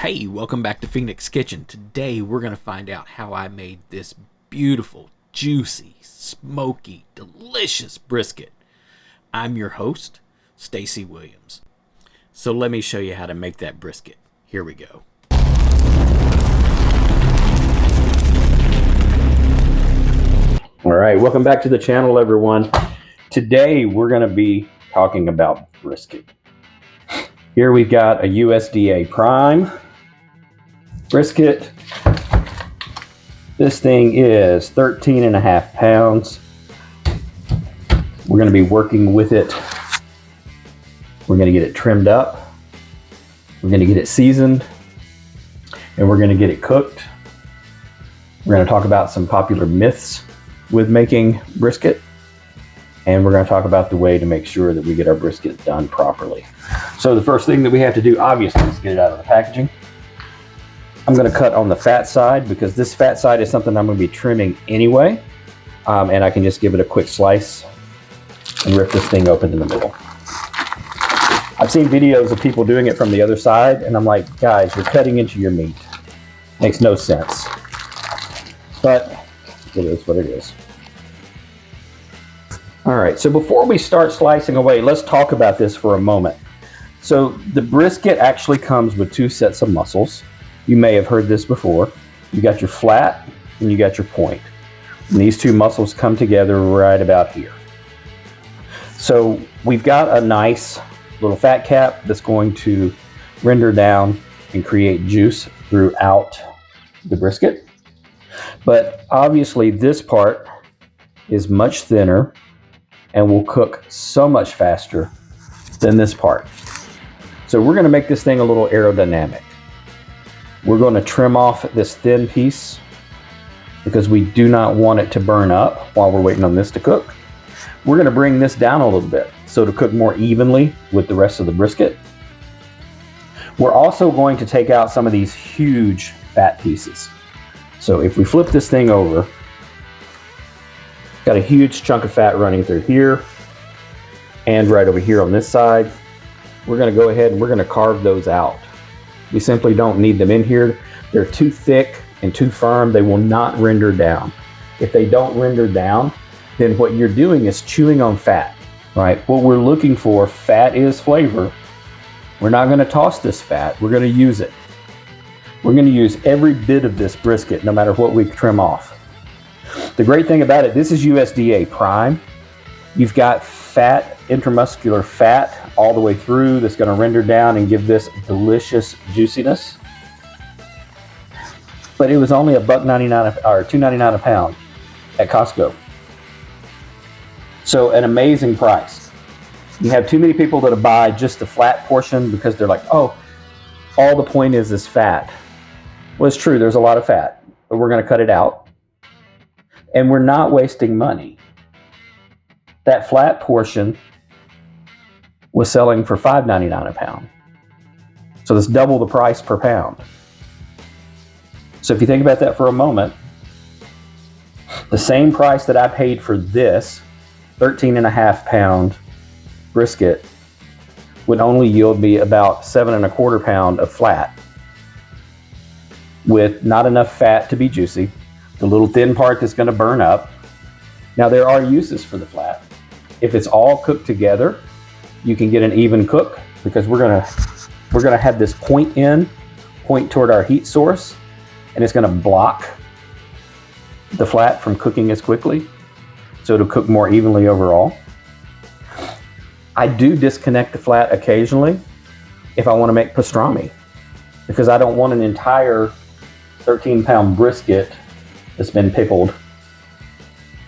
Hey, welcome back to Phoenix Kitchen. Today we're going to find out how I made this beautiful, juicy, smoky, delicious brisket. I'm your host, Stacy Williams. So let me show you how to make that brisket. Here we go. All right, welcome back to the channel, everyone. Today we're going to be talking about brisket. Here we've got a USDA Prime brisket. This thing is 13.5 pounds. We're going to be working with it. We're going to get it trimmed up. We're going to get it seasoned. And we're going to get it cooked. We're going to talk about some popular myths with making brisket. And we're going to talk about the way to make sure that we get our brisket done properly. So the first thing that we have to do, obviously, is get it out of the packaging. I'm going to cut on the fat side because this fat side is something I'm going to be trimming anyway. And I can just give it a quick slice and rip this thing open in the middle. I've seen videos of people doing it from the other side, and I'm like, guys, you're cutting into your meat. Makes no sense. But it is what it is. All right, so before we start slicing away, let's talk about this for a moment. So the brisket actually comes with two sets of muscles. You may have heard this before. You got your flat and you got your point. And these two muscles come together right about here. So we've got a nice little fat cap that's going to render down and create juice throughout the brisket. But obviously this part is much thinner and will cook so much faster than this part. So we're going to make this thing a little aerodynamic. We're going to trim off this thin piece because we do not want it to burn up while we're waiting on this to cook. We're going to bring this down a little bit so to cook more evenly with the rest of the brisket. We're also going to take out some of these huge fat pieces. So if we flip this thing over, got a huge chunk of fat running through here and right over here on this side. We're going to go ahead and we're going to carve those out. We simply don't need them in here. They're too thick and too firm. They will not render down. If they don't render down, then what you're doing is chewing on fat, right? What we're looking for, fat is flavor. We're not going to toss this fat. We're going to use it. We're going to use every bit of this brisket, no matter what we trim off. The great thing about it, this is USDA Prime. You've got fat, intramuscular fat all the way through that's going to render down and give this delicious juiciness. But it was only $1.99 or $2.99 a pound at Costco. So an amazing price. You have too many people that buy just the flat portion because they're like, oh, all the point is fat. Well, it's true, there's a lot of fat, but we're going to cut it out. And we're not wasting money. That flat portion was selling for $5.99 a pound. So that's double the price per pound. So if you think about that for a moment, the same price that I paid for this 13.5 pound brisket would only yield me about 7.25 pounds of flat with not enough fat to be juicy, the little thin part that's going to burn up. Now there are uses for the flat. If it's all cooked together, you can get an even cook because we're gonna have this point toward our heat source, and it's gonna block the flat from cooking as quickly, so it'll cook more evenly overall. I do disconnect the flat occasionally if I want to make pastrami because I don't want an entire 13-pound brisket that's been pickled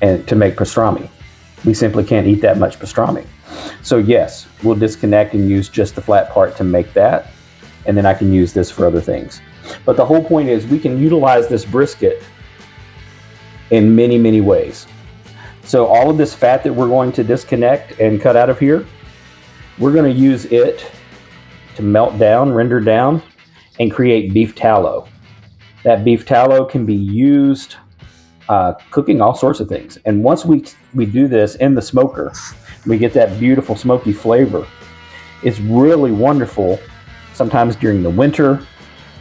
and to make pastrami. We simply can't eat that much pastrami. So yes, we'll disconnect and use just the flat part to make that, and then I can use this for other things. But the whole point is we can utilize this brisket in many, many ways. So all of this fat that we're going to disconnect and cut out of here, we're going to use it to melt down, render down, and create beef tallow. That beef tallow can be used cooking all sorts of things. And once we do this in the smoker, we get that beautiful smoky flavor. It's really wonderful sometimes during the winter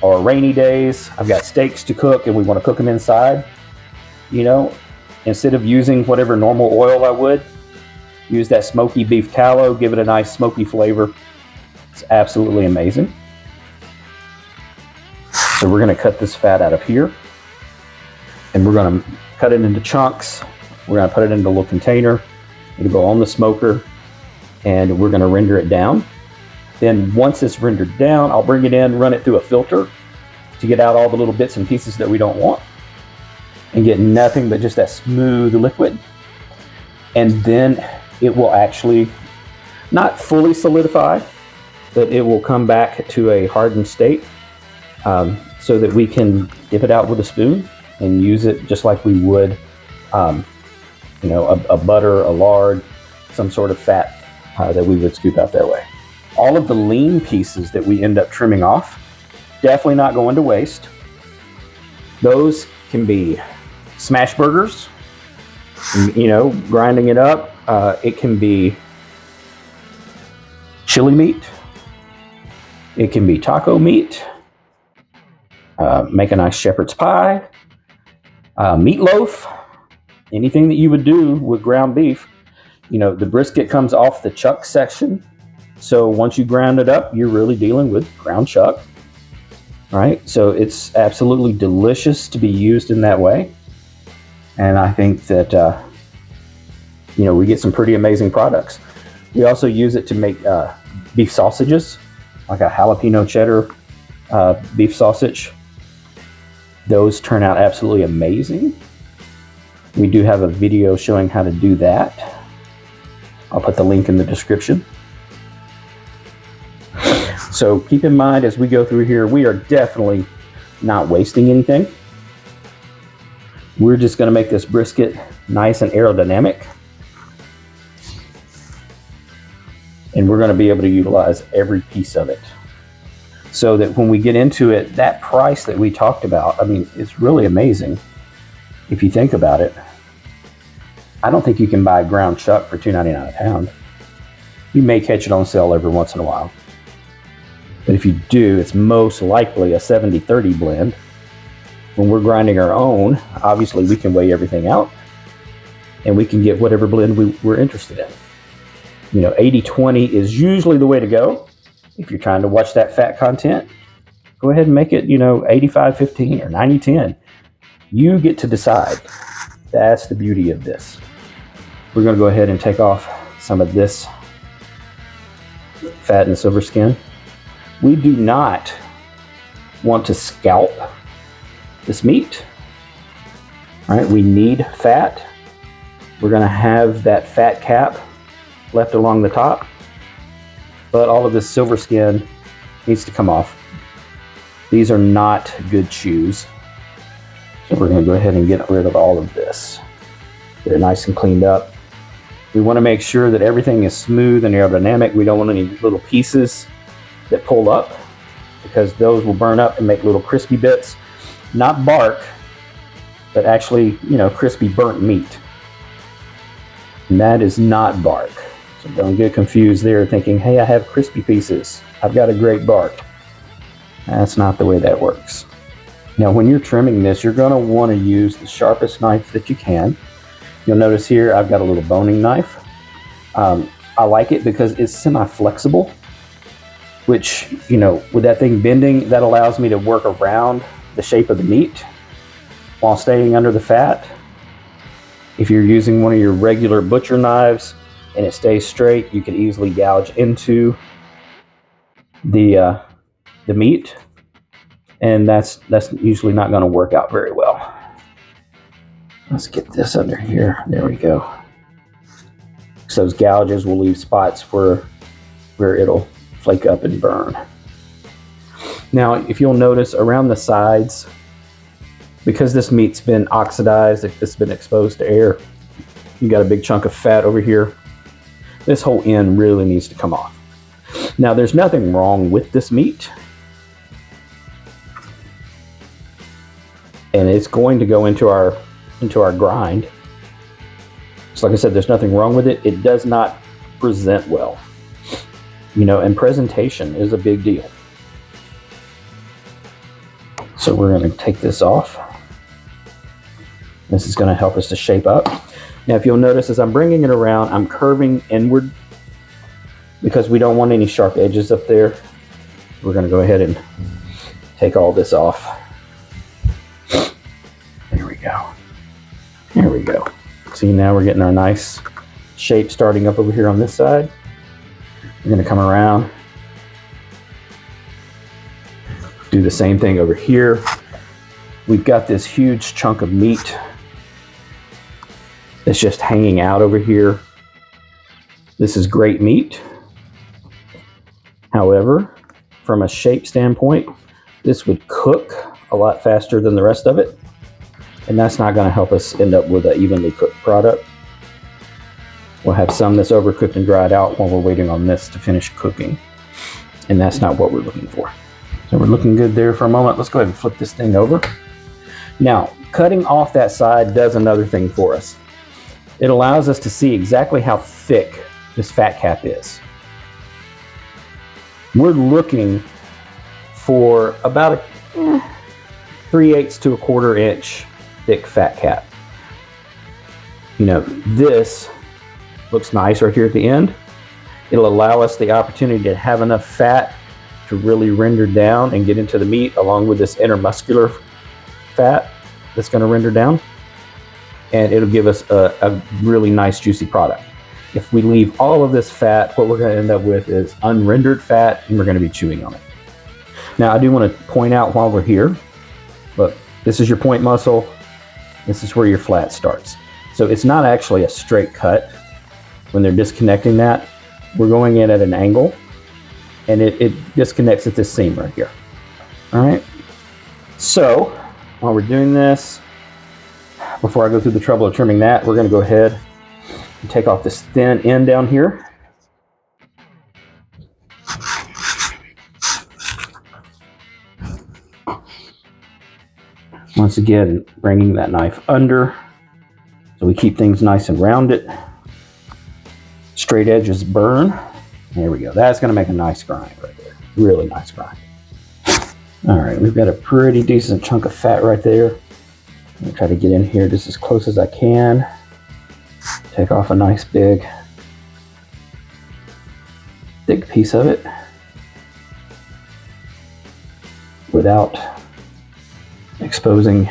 or rainy days, I've got steaks to cook and we want to cook them inside, you know, instead of using whatever normal oil I would, use that smoky beef tallow, give it a nice smoky flavor. It's absolutely amazing. So we're going to cut this fat out of here, and we're going to cut it into chunks. We're going to put it into a little container. It'll go on the smoker, and we're going to render it down. Then once it's rendered down, I'll bring it in, run it through a filter to get out all the little bits and pieces that we don't want, and get nothing but just that smooth liquid. And then it will actually not fully solidify, but it will come back to a hardened state, so that we can dip it out with a spoon and use it just like we would, you know, a butter, a lard, some sort of fat that we would scoop out that way. All of the lean pieces that we end up trimming off, definitely not going to waste. Those can be smash burgers, you know, grinding it up. It can be chili meat. It can be taco meat. Make a nice shepherd's pie. Meatloaf. Anything that you would do with ground beef. You know, the brisket comes off the chuck section. So once you ground it up, you're really dealing with ground chuck. Right? So it's absolutely delicious to be used in that way. And I think that, you know, we get some pretty amazing products. We also use it to make beef sausages, like a jalapeno cheddar beef sausage. Those turn out absolutely amazing. We do have a video showing how to do that. I'll put the link in the description. So keep in mind as we go through here, we are definitely not wasting anything. We're just going to make this brisket nice and aerodynamic. And we're going to be able to utilize every piece of it, so that when we get into it, that price that we talked about, I mean, it's really amazing. If you think about it, I don't think you can buy ground chuck for $2.99 a pound. You may catch it on sale every once in a while. But if you do, it's most likely a 70-30 blend. When we're grinding our own, obviously we can weigh everything out, and we can get whatever blend we're interested in. You know, 80-20 is usually the way to go. If you're trying to watch that fat content, go ahead and make it, you know, 85-15 or 90-10. You get to decide. That's the beauty of this. We're going to go ahead and take off some of this fat and silver skin. We do not want to scalp this meat. All right, we need fat. We're going to have that fat cap left along the top, but all of this silver skin needs to come off. These are not good chews. So we're going to go ahead and get rid of all of this. Get it nice and cleaned up. We want to make sure that everything is smooth and aerodynamic. We don't want any little pieces that pull up, because those will burn up and make little crispy bits. Not bark, but actually, you know, crispy burnt meat. And that is not bark. So don't get confused there thinking, hey, I have crispy pieces. I've got a great bark. That's not the way that works. Now, when you're trimming this, you're going to want to use the sharpest knife that you can. You'll notice here I've got a little boning knife. I like it because it's semi-flexible, which, you know, with that thing bending, that allows me to work around the shape of the meat while staying under the fat. If you're using one of your regular butcher knives and it stays straight, you can easily gouge into the meat, and that's usually not going to work out very well. Let's get this under here. There we go. So those gouges will leave spots where it'll flake up and burn. Now, if you'll notice around the sides, because this meat's been oxidized, it's been exposed to air, you got a big chunk of fat over here. This whole end really needs to come off. Now, there's nothing wrong with this meat, and it's going to go into our grind. So like I said, there's nothing wrong with it. It does not present well, you know, and presentation is a big deal. So we're going to take this off. This is going to help us to shape up. Now, if you'll notice, as I'm bringing it around, I'm curving inward because we don't want any sharp edges up there. We're going to go ahead and take all this off. There we go. There we go. See, now we're getting our nice shape starting up over here on this side. We're going to come around, do the same thing over here. We've got this huge chunk of meat that's just hanging out over here. This is great meat. However, from a shape standpoint, this would cook a lot faster than the rest of it, and that's not going to help us end up with an evenly cooked product. We'll have some that's overcooked and dried out while we're waiting on this to finish cooking, and that's not what we're looking for. So we're looking good there for a moment. Let's go ahead and flip this thing over. Now, cutting off that side does another thing for us. It allows us to see exactly how thick this fat cap is. We're looking for about a 3/8 to 1/4 inch thick fat cap. You know, this looks nice right here at the end. It'll allow us the opportunity to have enough fat to really render down and get into the meat, along with this intermuscular fat that's going to render down. And it'll give us a really nice juicy product. If we leave all of this fat, what we're going to end up with is unrendered fat, and we're going to be chewing on it. Now, I do want to point out while we're here, look, this is your point muscle. This is where your flat starts. So it's not actually a straight cut when they're disconnecting that. We're going in at an angle, and it disconnects at this seam right here. All right. So while we're doing this, before I go through the trouble of trimming that, we're going to go ahead and take off this thin end down here. Once again, bringing that knife under so we keep things nice and rounded. Straight edges burn. There we go. That's going to make a nice grind right there. Really nice grind. All right, we've got a pretty decent chunk of fat right there. I'm going to try to get in here just as close as I can. Take off a nice big, thick piece of it without exposing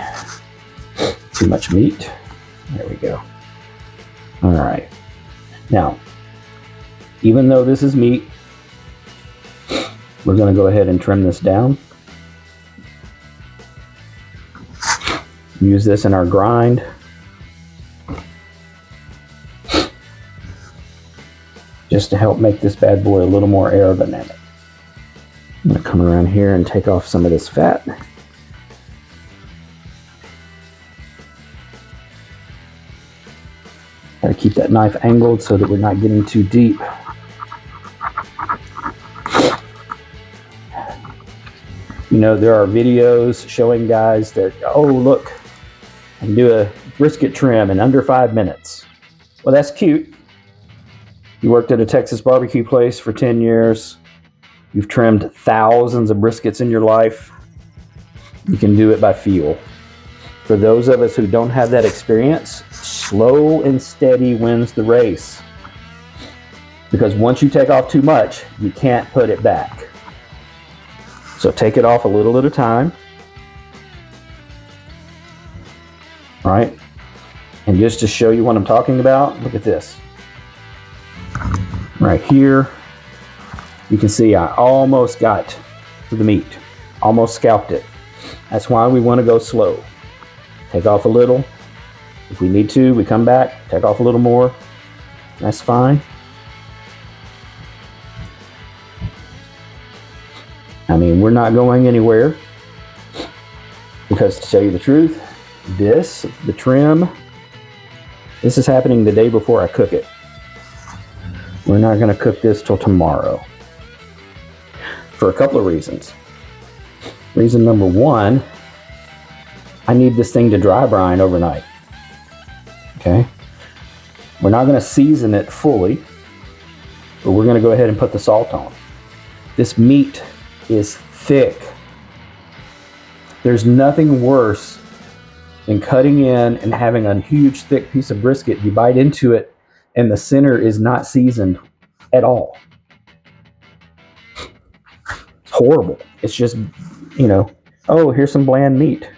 too much meat. There we go. All right. Now, even though this is meat, we're going to go ahead and trim this down. Use this in our grind. Just to help make this bad boy a little more aerodynamic. I'm going to come around here and take off some of this fat. Try to keep that knife angled so that we're not getting too deep. You know, there are videos showing guys that, oh, look, I can do a brisket trim in under 5 minutes. Well, that's cute. You worked at a Texas barbecue place for 10 years. You've trimmed thousands of briskets in your life. You can do it by feel. For those of us who don't have that experience, slow and steady wins the race. Because once you take off too much, you can't put it back. So take it off a little at a time. All right? And just to show you what I'm talking about, look at this. Right here, you can see I almost got to the meat. Almost scalped it. That's why we want to go slow. Take off a little. If we need to, we come back, take off a little more. That's fine. I mean, we're not going anywhere. Because to tell you the truth, the trim, this is happening the day before I cook it. We're not going to cook this till tomorrow. For a couple of reasons. Reason number one, I need this thing to dry brine overnight. Okay? We're not going to season it fully, but we're going to go ahead and put the salt on. This meat is thick. There's nothing worse than cutting in and having a huge thick piece of brisket. You bite into it and the center is not seasoned at all. It's horrible. It's just, oh, here's some bland meat.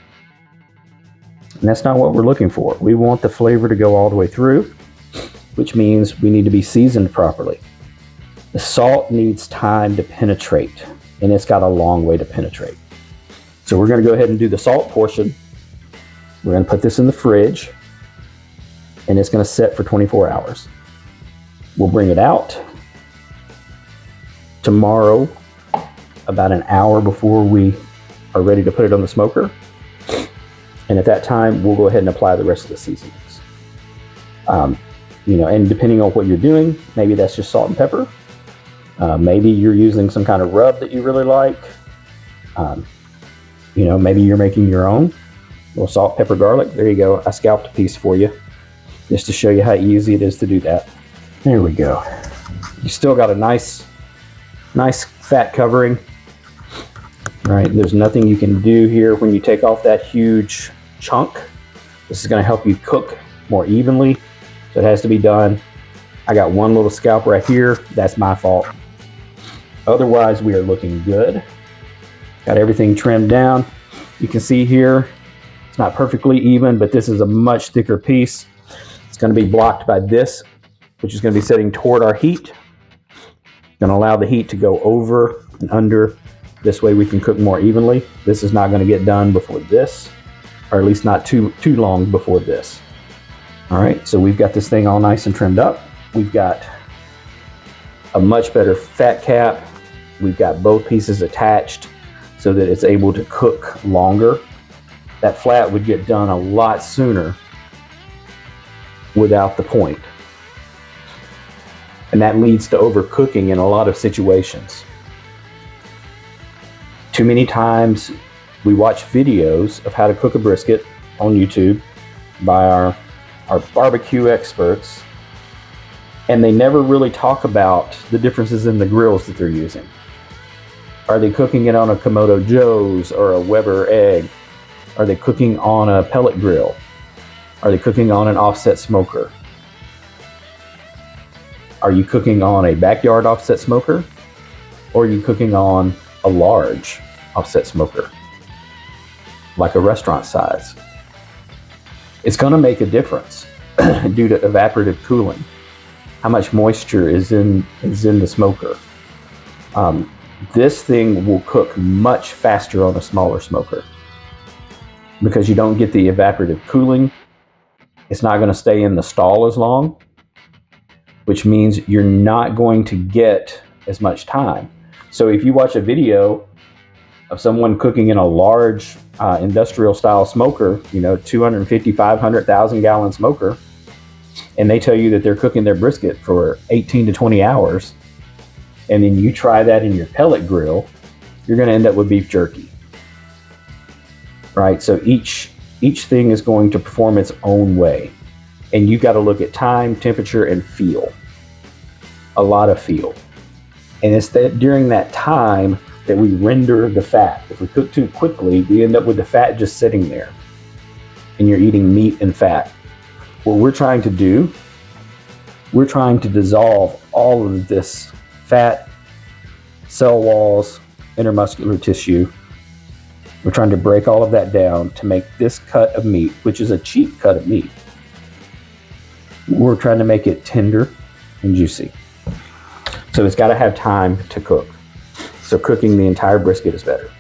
And that's not what we're looking for. We want the flavor to go all the way through, which means we need to be seasoned properly. The salt needs time to penetrate, and it's got a long way to penetrate. So we're going to go ahead and do the salt portion. We're going to put this in the fridge, and it's going to set for 24 hours. We'll bring it out tomorrow about an hour before we are ready to put it on the smoker. And at that time, we'll go ahead and apply the rest of the seasonings. And depending on what you're doing, maybe that's just salt and pepper. Maybe you're using some kind of rub that you really like. Maybe you're making your own. A little salt, pepper, garlic. There you go. I scalped a piece for you just to show you how easy it is to do that. There we go. You still got a nice fat covering. Right? There's nothing you can do here when you take off that huge chunk. This is going to help you cook more evenly. So it has to be done. I got one little scalp right here. That's my fault. Otherwise, we are looking good. Got everything trimmed down. You can see here, it's not perfectly even, but this is a much thicker piece. It's going to be blocked by this, which is going to be setting toward our heat. Going to allow the heat to go over and under. This way we can cook more evenly. This is not going to get done before this, or at least not too long before this. All right, so we've got this thing all nice and trimmed up. We've got a much better fat cap. We've got both pieces attached so that it's able to cook longer. That flat would get done a lot sooner without the point. And that leads to overcooking in a lot of situations. Too many times we watch videos of how to cook a brisket on YouTube by our barbecue experts, and they never really talk about the differences in the grills that they're using. Are they cooking it on a Komodo Joe's or a Weber egg? Are they cooking on a pellet grill? Are they cooking on an offset smoker? Are you cooking on a backyard offset smoker? Or are you cooking on a large offset smoker, like a restaurant size? It's going to make a difference due to evaporative cooling. How much moisture is in the smoker? This thing will cook much faster on a smaller smoker because you don't get the evaporative cooling. It's not going to stay in the stall as long, which means you're not going to get as much time. So if you watch a video of someone cooking in a large industrial style smoker, 250, 500,000 gallon smoker, and they tell you that they're cooking their brisket for 18 to 20 hours, and then you try that in your pellet grill, you're going to end up with beef jerky. Right? So each thing is going to perform its own way. And you've got to look at time, temperature, and feel. A lot of feel. And it's that during that time that we render the fat. If we cook too quickly, we end up with the fat just sitting there. And you're eating meat and fat. What we're trying to do, we're trying to dissolve all of this fat, cell walls, intermuscular tissue. We're trying to break all of that down to make this cut of meat, which is a cheap cut of meat. We're trying to make it tender and juicy. So it's got to have time to cook. So cooking the entire brisket is better.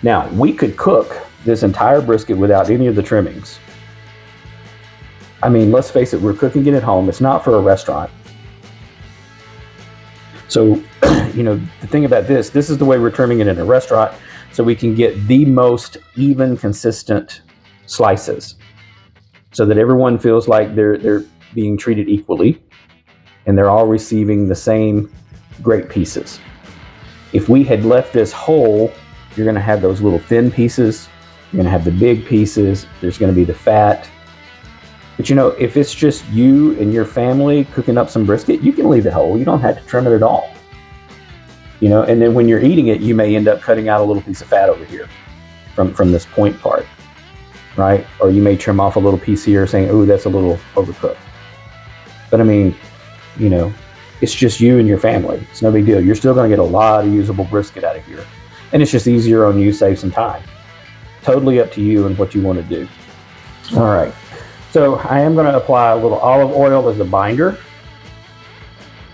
Now, we could cook this entire brisket without any of the trimmings. I mean, let's face it, we're cooking it at home. It's not for a restaurant. So, the thing about this is the way we're trimming it in a restaurant, so we can get the most even, consistent slices so that everyone feels like they're being treated equally and they're all receiving the same great pieces. If we had left this whole, you're going to have those little thin pieces, you're going to have the big pieces, there's going to be the fat. But if it's just you and your family cooking up some brisket, you can leave it whole. You don't have to trim it at all. And then when you're eating it, you may end up cutting out a little piece of fat over here. from this point part, right? Or you may trim off a little piece here saying, oh, that's a little overcooked. But I mean, you know, it's just you and your family. It's no big deal. You're still going to get a lot of usable brisket out of here. And it's just easier on you, save some time. Totally up to you and what you want to do. All right. So I am going to apply a little olive oil as a binder,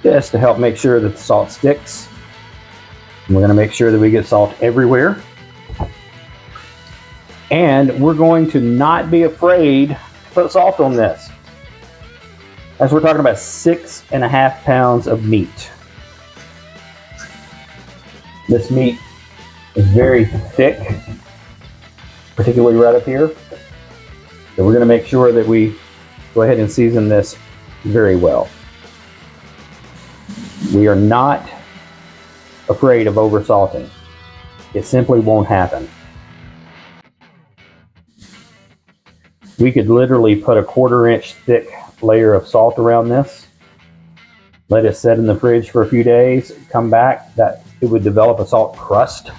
just to help make sure that the salt sticks. And we're going to make sure that we get salt everywhere. And we're going to not be afraid to put salt on this, as we're talking about 6.5 pounds of meat. This meat is very thick, particularly right up here. So we're going to make sure that we go ahead and season this very well. We are not afraid of over salting. It simply won't happen. We could literally put a 1/4 inch thick layer of salt around this, let it sit in the fridge for a few days, come back, that it would develop a salt crust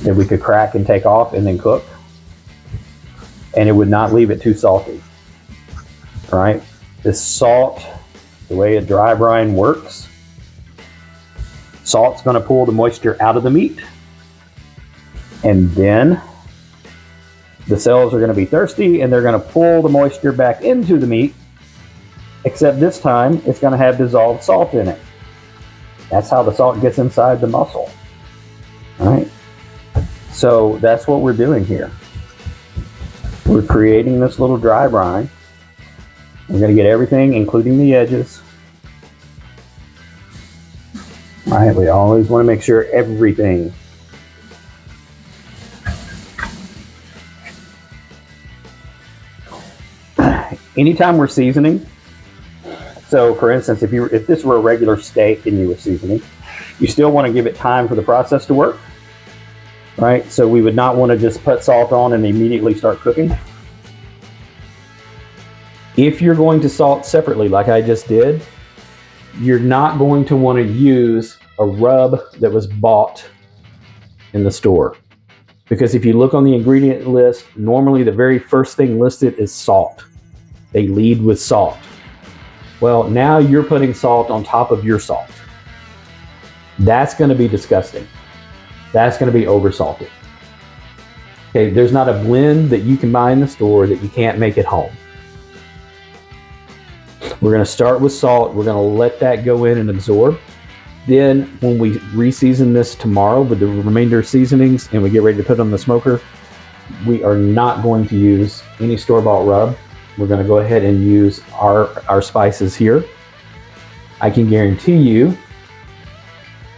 that we could crack and take off and then cook, and it would not leave it too salty. All right, this salt, the way a dry brine works, salt's going to pull the moisture out of the meat, and then the cells are going to be thirsty and they're going to pull the moisture back into the meat, except this time it's going to have dissolved salt in it. That's how the salt gets inside the muscle. All right. So that's what we're doing here. We're creating this little dry brine. We're going to get everything, including the edges. All right. We always want to make sure everything . Anytime we're seasoning, so for instance, if this were a regular steak and you were seasoning, you still want to give it time for the process to work, right? So we would not want to just put salt on and immediately start cooking. If you're going to salt separately, like I just did, you're not going to want to use a rub that was bought in the store. Because if you look on the ingredient list, normally the very first thing listed is salt. They lead with salt. Well, now you're putting salt on top of your salt. That's going to be disgusting. That's going to be over salted. Okay, there's not a blend that you can buy in the store that you can't make at home. We're going to start with salt. We're going to let that go in and absorb. Then when we re-season this tomorrow with the remainder seasonings and we get ready to put it on the smoker, we are not going to use any store-bought rub. We're going to go ahead and use our spices here. I can guarantee you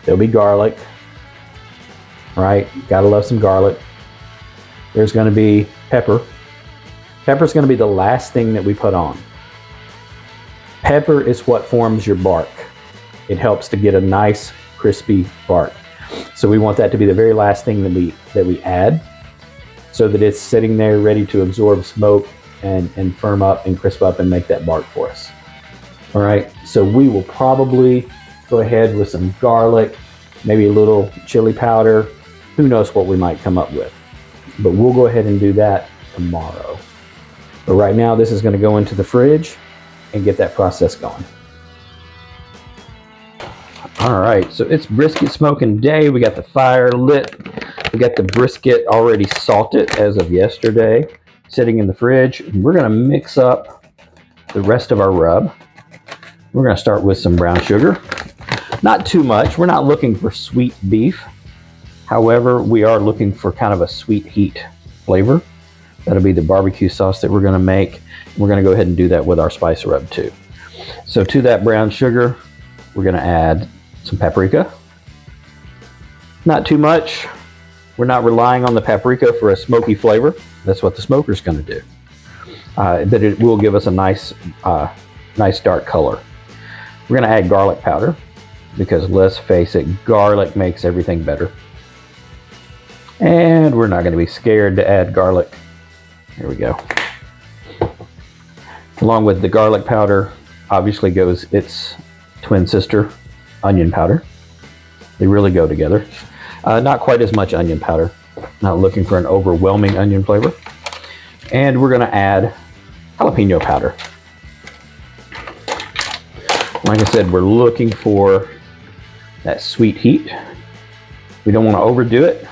there'll be garlic, right? Gotta love some garlic. There's going to be pepper. Pepper's going to be the last thing that we put on. Pepper is what forms your bark. It helps to get a nice crispy bark. So we want that to be the very last thing that we add, so that it's sitting there ready to absorb smoke and firm up and crisp up and make that bark for us. All right, so we will probably go ahead with some garlic, maybe a little chili powder. Who knows what we might come up with, but we'll go ahead and do that tomorrow. But right now, this is going to go into the fridge and get that process going. All right, so it's brisket smoking day. We got the fire lit. We got the brisket already salted as of yesterday, sitting in the fridge. We're going to mix up the rest of our rub. We're going to start with some brown sugar. Not too much. We're not looking for sweet beef. However, we are looking for kind of a sweet heat flavor. That'll be the barbecue sauce that we're going to make. We're going to go ahead and do that with our spice rub too. So to that brown sugar, we're going to add some paprika. Not too much. We're not relying on the paprika for a smoky flavor. That's what the smoker's going to do. But it will give us a nice dark color. We're going to add garlic powder because let's face it, garlic makes everything better. And we're not going to be scared to add garlic. Here we go. Along with the garlic powder, obviously goes its twin sister, onion powder. They really go together. Not quite as much onion powder. Not looking for an overwhelming onion flavor. And we're going to add jalapeno powder. Like I said, we're looking for that sweet heat. We don't want to overdo it,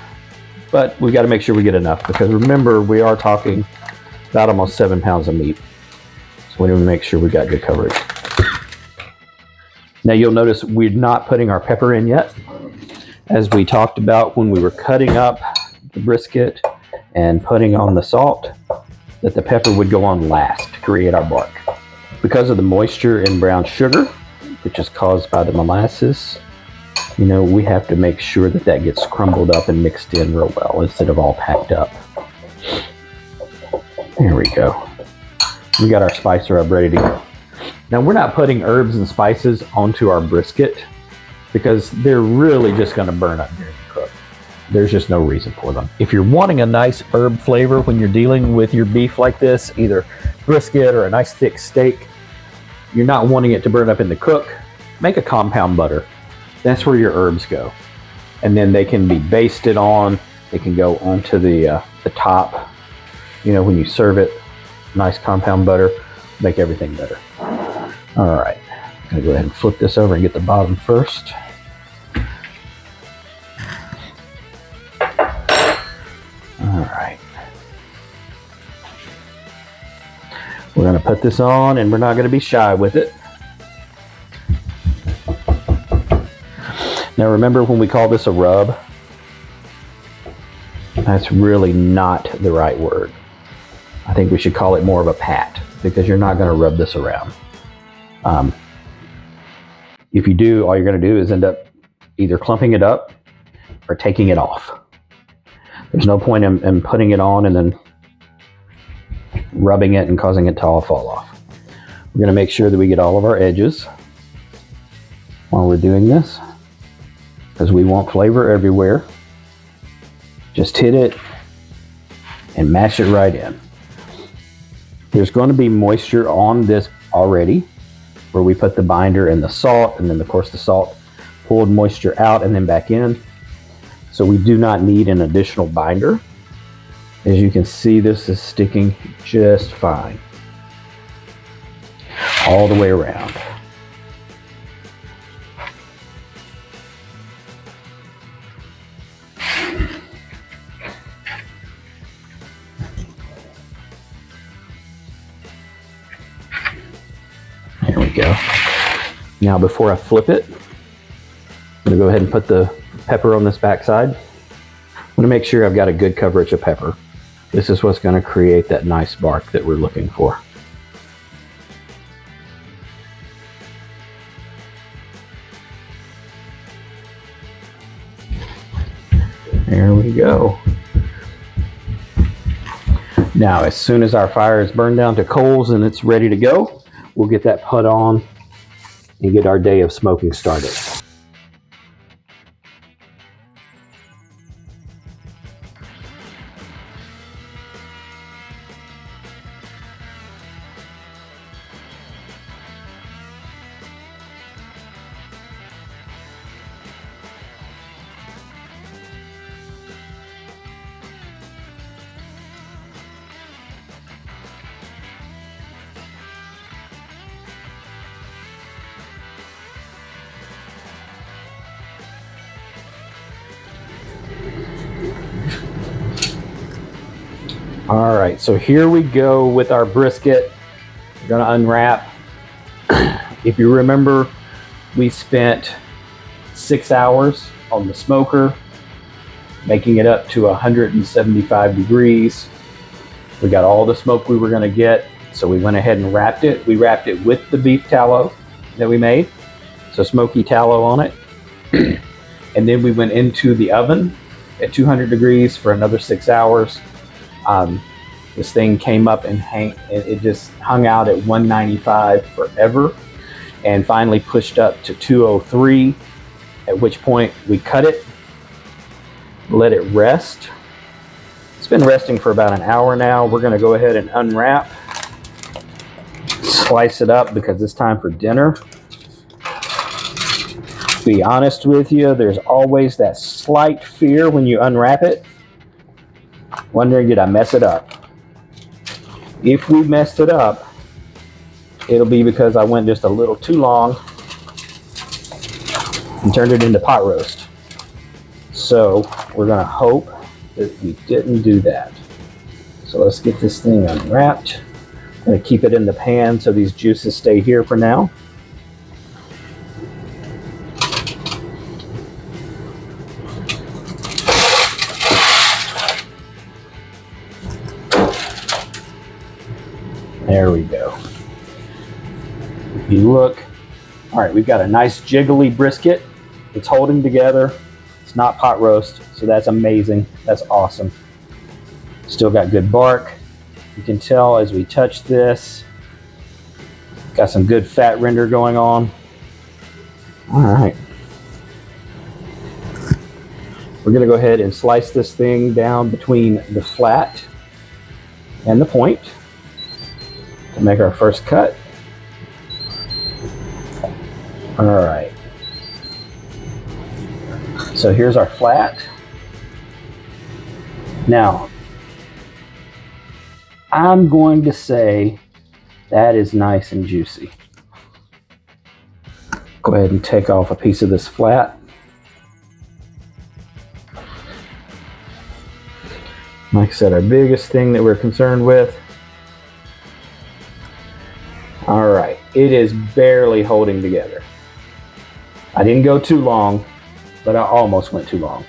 but we got to make sure we get enough, because remember, we are talking about almost 7 pounds of meat. So we need to make sure we got good coverage. Now you'll notice we're not putting our pepper in yet. As we talked about when we were cutting up the brisket and putting on the salt, that the pepper would go on last to create our bark. Because of the moisture in brown sugar, which is caused by the molasses, we have to make sure that that gets crumbled up and mixed in real well instead of all packed up. There we go. We got our spice rub ready to go. Now we're not putting herbs and spices onto our brisket because they're really just going to burn up during the cook. There's just no reason for them. If you're wanting a nice herb flavor when you're dealing with your beef like this, either brisket or a nice thick steak, you're not wanting it to burn up in the cook, make a compound butter. That's where your herbs go. And then they can be basted on, they can go onto the top, when you serve it. Nice compound butter, make everything better. All right, I'm gonna go ahead and flip this over and get the bottom first. All right. We're gonna put this on, and we're not gonna be shy with it. Now remember, when we call this a rub, that's really not the right word. I think we should call it more of a pat, because you're not going to rub this around. If you do, all you're going to do is end up either clumping it up or taking it off. There's no point in putting it on and then rubbing it and causing it to all fall off. We're going to make sure that we get all of our edges while we're doing this, because we want flavor everywhere. Just hit it and mash it right in. There's going to be moisture on this already, where we put the binder and the salt, and then of course the salt pulled moisture out and then back in. So we do not need an additional binder. As you can see, this is sticking just fine all the way around. There we go. Now before I flip it, I'm going to go ahead and put the pepper on this back side. I'm going to make sure I've got a good coverage of pepper. This is what's going to create that nice bark that we're looking for. There we go. Now, as soon as our fire is burned down to coals and it's ready to go, we'll get that put on and get our day of smoking started. All right, so here we go with our brisket. We're gonna unwrap. If you remember, we spent 6 hours on the smoker, making it up to 175 degrees. We got all the smoke we were gonna get, so we went ahead and wrapped it. We wrapped it with the beef tallow that we made, so smoky tallow on it. And then we went into the oven at 200 degrees for another 6 hours. This thing came up and it just hung out at 195 forever, and finally pushed up to 203, at which point we cut it, let it rest. It's been resting for about an hour now. We're going to go ahead and unwrap, slice it up, because it's time for dinner. To be honest with you, there's always that slight fear when you unwrap it Wondering, did I mess it up? If we messed it up, it'll be because I went just a little too long and turned it into pot roast. So we're gonna hope that we didn't do that. So let's get this thing unwrapped. I'm gonna keep it in the pan so these juices stay here for now. There we go. If you look, all right, we've got a nice jiggly brisket. It's holding together. It's not pot roast, so that's amazing. That's awesome. Still got good bark. You can tell as we touch this, got some good fat render going on. All right. We're gonna go ahead and slice this thing down between the flat and the point to make our first cut. All right. So here's our flat. Now, I'm going to say that is nice and juicy. Go ahead and take off a piece of this flat. Like I said, our biggest thing that we're concerned with. All right, it is barely holding together. I didn't go too long, but I almost went too long.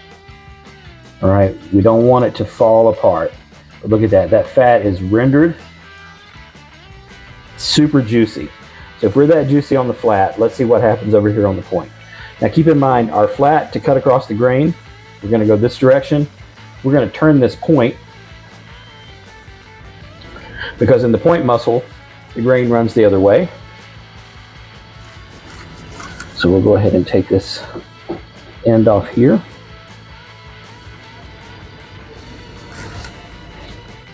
All right, we don't want it to fall apart. But look at that, that fat is rendered. Super juicy. So if we're that juicy on the flat, let's see what happens over here on the point. Now keep in mind, our flat, to cut across the grain, we're gonna go this direction. We're gonna turn this point, because in the point muscle, the grain runs the other way. So we'll go ahead and take this end off here.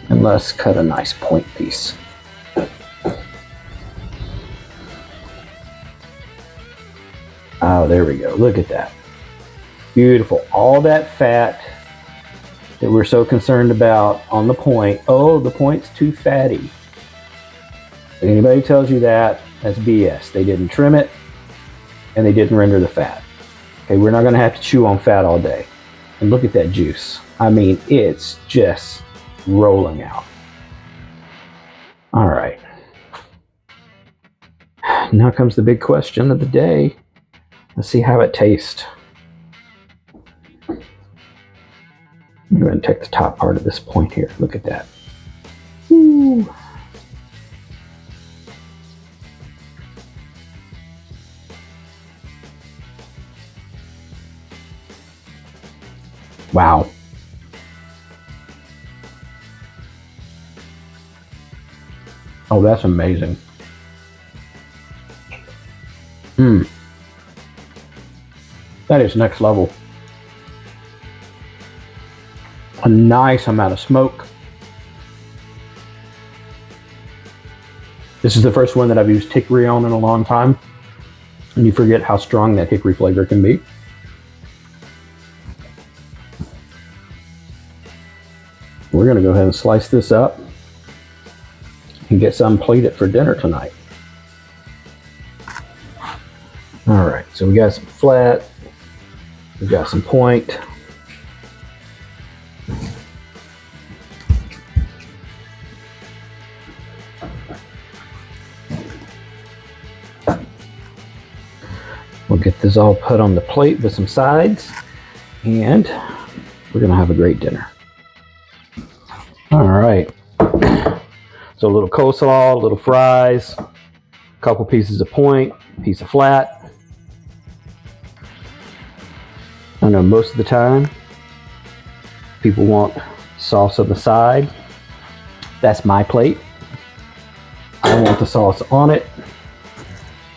And let's cut a nice point piece. Oh, there we go. Look at that. Beautiful. All that fat that we're so concerned about on the point. Oh, the point's too fatty. If anybody tells you that, that's BS. They didn't trim it and they didn't render the fat. Okay, we're not going to have to chew on fat all day. And look at that juice. I mean, it's just rolling out. All right. Now comes the big question of the day. Let's see how it tastes. I'm going to take the top part of this point here. Look at that. Ooh. Wow. Oh, that's amazing. That is next level. A nice amount of smoke. This is the first one that I've used hickory on in a long time. And you forget how strong that hickory flavor can be. We're going to go ahead and slice this up and get some plated for dinner tonight. All right, so we got some flat, we got some point. We'll get this all put on the plate with some sides, and we're going to have a great dinner. All right, so a little coleslaw, a little fries, a couple pieces of point, a piece of flat. I know most of the time people want sauce on the side. That's my plate. I want the sauce on it.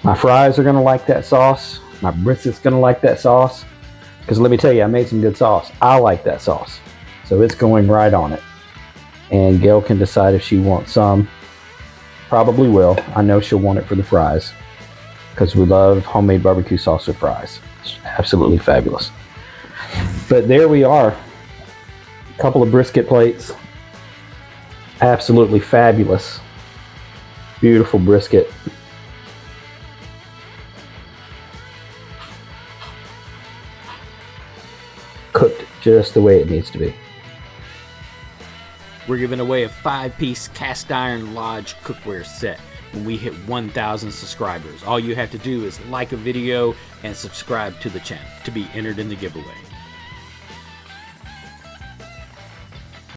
My fries are going to like that sauce. My brisket's going to like that sauce. Because let me tell you, I made some good sauce. I like that sauce. So it's going right on it. And Gail can decide if she wants some. Probably will. I know she'll want it for the fries. Because we love homemade barbecue sauce with fries. It's absolutely fabulous. But there we are. Couple of brisket plates. Absolutely fabulous. Beautiful brisket. Cooked just the way it needs to be. We're giving away a 5-piece cast iron lodge cookware set when we hit 1,000 subscribers. All you have to do is like a video and subscribe to the channel to be entered in the giveaway.